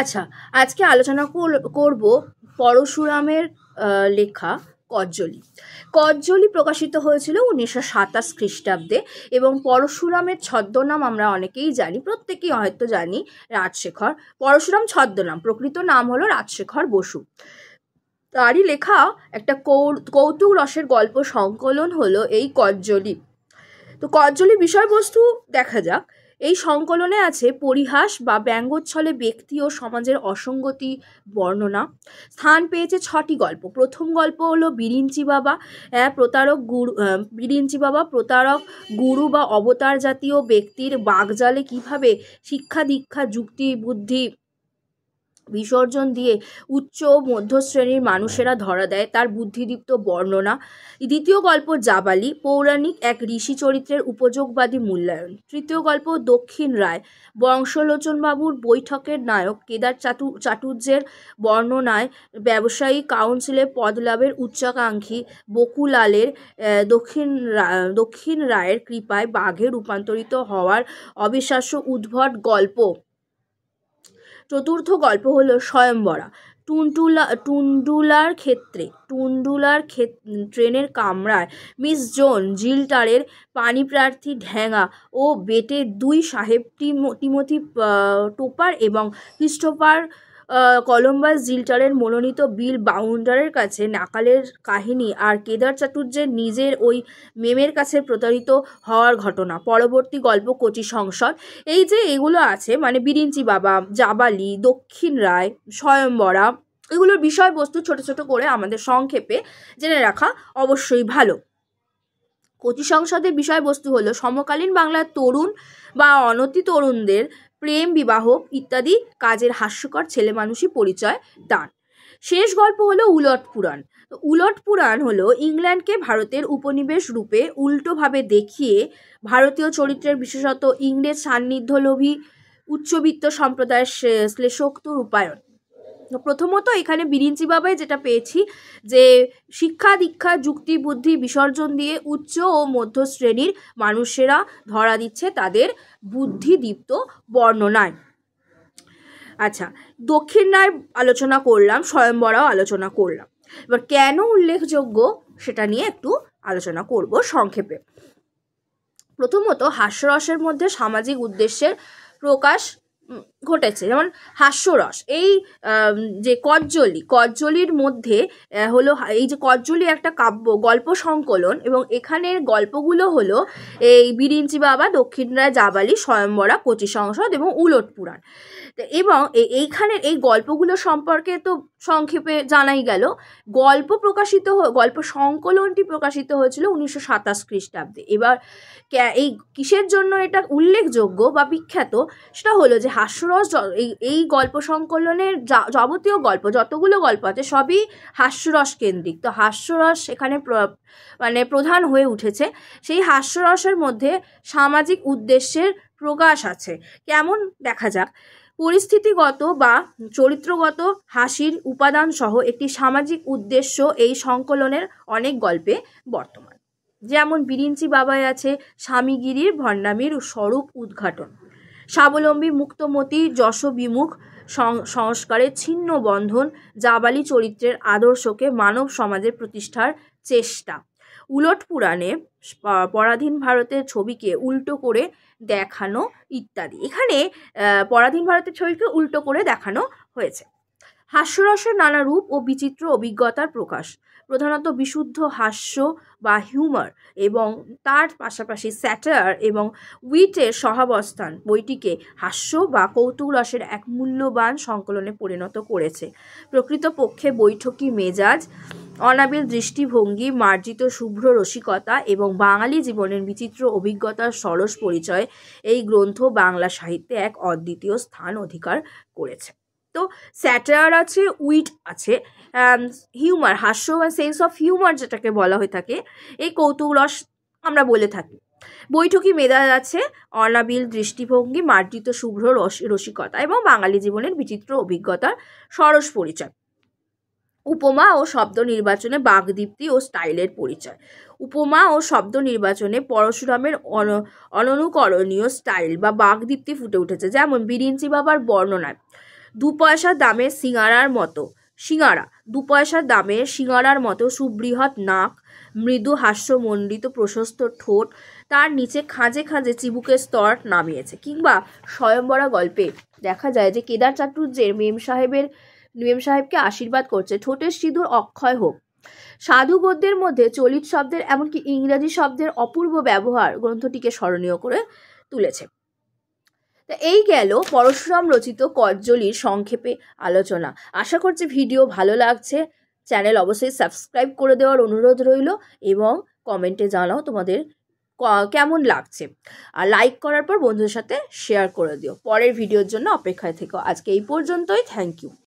আচ্ছা, আজকে আলোচনা করব পরশুরামের লেখা কজ্জলি। কজ্জলি প্রকাশিত হয়েছিল 1927 খ্রিস্টাব্দে এবং পরশুরামের ছদ্মনাম আমরা অনেকেই জানি, প্রত্যেকেই হয়তো জানি, রাজশেখর। পরশুরাম ছদ্মনাম, প্রকৃত নাম হলো রাজশেখর বসু। তারই লেখা একটা কৌতুক রসের গল্প সংকলন হলো এই কজ্জলি। তো কজ্জলি বিষয়বস্তু দেখা যাক। এই সংকলনে আছে পরিহাস বা ব্যঙ্গোচ্ছলে ব্যক্তি ও সমাজের অসঙ্গতি বর্ণনা। স্থান পেয়েছে 6টি গল্প। প্রথম গল্প হলো বিরিঞ্চি বাবা প্রতারক গুরু বা অবতার জাতীয় ব্যক্তির বাগজালে কিভাবে শিক্ষা দীক্ষা যুক্তি বুদ্ধি বিসর্জন দিয়ে উচ্চ ও মধ্যশ্রেণীর মানুষেরা ধরা দেয় তার বুদ্ধিদীপ্ত বর্ণনা। দ্বিতীয় গল্প জাবালি, পৌরাণিক এক ঋষি চরিত্রের উপযোগবাদী মূল্যায়ন। তৃতীয় গল্প দক্ষিণ রায়, বংশলোচনবাবুর বৈঠকের নায়ক কেদার চাটুর্যের বর্ণনায় ব্যবসায়ী কাউন্সিলে পদলাভের উচ্চাকাঙ্ক্ষী বকুলালের দক্ষিণ রায়ের কৃপায় বাঘে রূপান্তরিত হওয়ার অবিশ্বাস্য উদ্ভট গল্প। চতুর্থ গল্প হলো স্বয়ম্বরা, টুন্ডুলার ট্রেনের কামরায় মিস জোন জিল্টারের পানিপ্রার্থী ঢ্যাঙা ও বেটের দুই সাহেব টিমোথি টোপার এবং ক্রিস্টোফার কলম্বাস জিল্টারের মনোনীত বিল বাউন্ডারের কাছে নাকালের কাহিনী আর কেদার চাটুর্যের নিজের ওই মেমের কাছে প্রতারিত হওয়ার ঘটনা। পরবর্তী গল্প কচি সংসদ। এই যে এগুলো আছে, মানে বিরিঞ্চি বাবা, জাবালি, দক্ষিণ রায়, স্বয়ম্বরা, এগুলোর বিষয়বস্তু ছোট ছোট করে আমাদের সংক্ষেপে জেনে রাখা অবশ্যই ভালো। কচি সংসদের বিষয়বস্তু হলো সমকালীন বাংলার তরুণ বা অনতি তরুণদের প্রেম বিবাহ ইত্যাদি কাজের হাস্যকর ছেলে মানুষই পরিচয় দান। শেষ গল্প হলো উলট পুরাণ। উলট পুরাণ হলো ইংল্যান্ডকে ভারতের উপনিবেশ রূপে উল্টোভাবে দেখিয়ে ভারতীয় চরিত্রের বিশেষত ইংরেজ সান্নিধ্যলোভী উচ্চবিত্ত সম্প্রদায়ের শ্লেষোক্ত রূপায়ণ। প্রথমত এখানে বিরিঞ্চি বাবায় যেটা পেয়েছি যে শিক্ষা দীক্ষা যুক্তি বুদ্ধি বিসর্জন দিয়ে উচ্চ ও মধ্য শ্রেণীর মানুষেরা ধরা দিচ্ছে তাদের বুদ্ধিদীপ্ত বর্ণনায়। আচ্ছা, দক্ষিণ রায় আলোচনা করলাম, স্বয়ম্বরাও আলোচনা করলাম। এবার কেন উল্লেখযোগ্য সেটা নিয়ে একটু আলোচনা করব সংক্ষেপে। প্রথমত হাস্যরসের মধ্যে সামাজিক উদ্দেশ্যের প্রকাশ ঘটেছে, যেমন হাস্যরস। এই যে কজ্জলির মধ্যে হলো, এই যে কজ্জলি একটা কাব্য গল্প সংকলন এবং এখানের গল্পগুলো হলো এই বিরিঞ্চি বাবা, দক্ষিণ রায়, জাবালি, স্বয়ম্বরা, কচি সংসদ এবং উলট পুরাণ। এবং এইখানের এই গল্পগুলো সম্পর্কে তো সংক্ষেপে জানাই গেল। গল্প সংকলনটি প্রকাশিত হয়েছিল 1927 খ্রিস্টাব্দে। এবার এই কিসের জন্য এটা উল্লেখযোগ্য বা বিখ্যাত সেটা হলো যে হাস্যরস। এই গল্প সংকলনের যাবতীয় গল্প, যতগুলো গল্প আছে সবই হাস্যরস কেন্দ্রিক। তো হাস্যরস এখানে মানে প্রধান হয়ে উঠেছে। সেই হাস্যরসের মধ্যে সামাজিক উদ্দেশ্যের প্রকাশ আছে। কেমন দেখা যাক। পরিস্থিতিগত বা চরিত্রগত হাসির উপাদান সহ একটি সামাজিক উদ্দেশ্য এই সংকলনের অনেক গল্পে বর্তমান। যেমন বিরিঞ্চি বাবায় আছে স্বামীগিরির ভণ্ডামির স্বরূপ উদ্ঘাটন, স্বাবলম্বী মুক্তমতি যশবিমুখ সংস্কারের ছিন্ন বন্ধন, জাবালি চরিত্রের আদর্শকে মানব সমাজের প্রতিষ্ঠার চেষ্টা, উলট পুরাণে পরাধীন ভারতের ছবিকে উল্টো করে দেখানো ইত্যাদি। এখানে পরাধীন ভারতের ছবিকে উল্টো করে দেখানো হয়েছে। হাস্যরসের নানা রূপ ও বিচিত্র অভিজ্ঞতার প্রকাশ, প্রধানত বিশুদ্ধ হাস্য বা হিউমার এবং তার পাশাপাশি স্যাটায়ার এবং উইটের সহাবস্থান বইটিকে হাস্য বা কৌতুক রসের এক মূল্যবান সংকলনে পরিণত করেছে। প্রকৃতপক্ষে বৈঠকি মেজাজ, অনাবিল দৃষ্টিভঙ্গি, মার্জিত শুভ্র রসিকতা এবং বাঙালি জীবনের বিচিত্র অভিজ্ঞতার সরস পরিচয় এই গ্রন্থ বাংলা সাহিত্যে এক অদ্বিতীয় স্থান অধিকার করেছে। তো স্যাটায়ার আছে, উইট আছে, হিউমার, হাস্য বা সেন্স অফ হিউমার যেটাকে বলা হয়ে থাকে, এই কৌতুক রস আমরা বলে থাকি। বৈঠকি মেজাজ আছে, অনাবিল দৃষ্টিভঙ্গি, মার্জিত শুভ্র রসিকতা এবং বাঙালি জীবনের বিচিত্র অভিজ্ঞতার সরস পরিচয়। উপমা ও শব্দ নির্বাচনে বাগদীপ্তি ও স্টাইলের পরিচয়। উপমা ও শব্দ নির্বাচনে পরশুরামের অননুকরণীয় স্টাইল বা বাগদীপ্তি ফুটে উঠেছে। যেমন বিরিঞ্চি বাবার বর্ণনায় দু পয়সার দামের সিঙাড়া 2 পয়সার দামের সিঙাড়ার মতো সুবৃহৎ নাক, মৃদু হাস্যমণ্ডিত প্রশস্ত ঠোঁট, তার নিচে খাঁজে খাঁজে চিবুকের স্তর নামিয়েছে। কিংবা স্বয়ংবরা গল্পে দেখা যায় যে কেদার চাটুর্যের মেম সাহেবকে আশীর্বাদ করছে, ঠোঁটের সিঁদুর অক্ষয় হোক। সাধু গদ্যের মধ্যে চলিত শব্দের এমনকি ইংরাজি শব্দের অপূর্ব ব্যবহার গ্রন্থটিকে স্মরণীয় করে তুলেছে। তা এই গেল পরশুরাম রচিত কজ্জলির সংক্ষেপে আলোচনা। আশা করছি ভিডিও ভালো লাগছে। চ্যানেল অবশ্যই সাবস্ক্রাইব করে দেওয়ার অনুরোধ রইল এবং কমেন্টে জানাও তোমাদের কেমন লাগছে, আর লাইক করার পর বন্ধুদের সাথে শেয়ার করে দিও। পরের ভিডিওর জন্য অপেক্ষায় থেকো। আজকে এই পর্যন্তই। Thank you.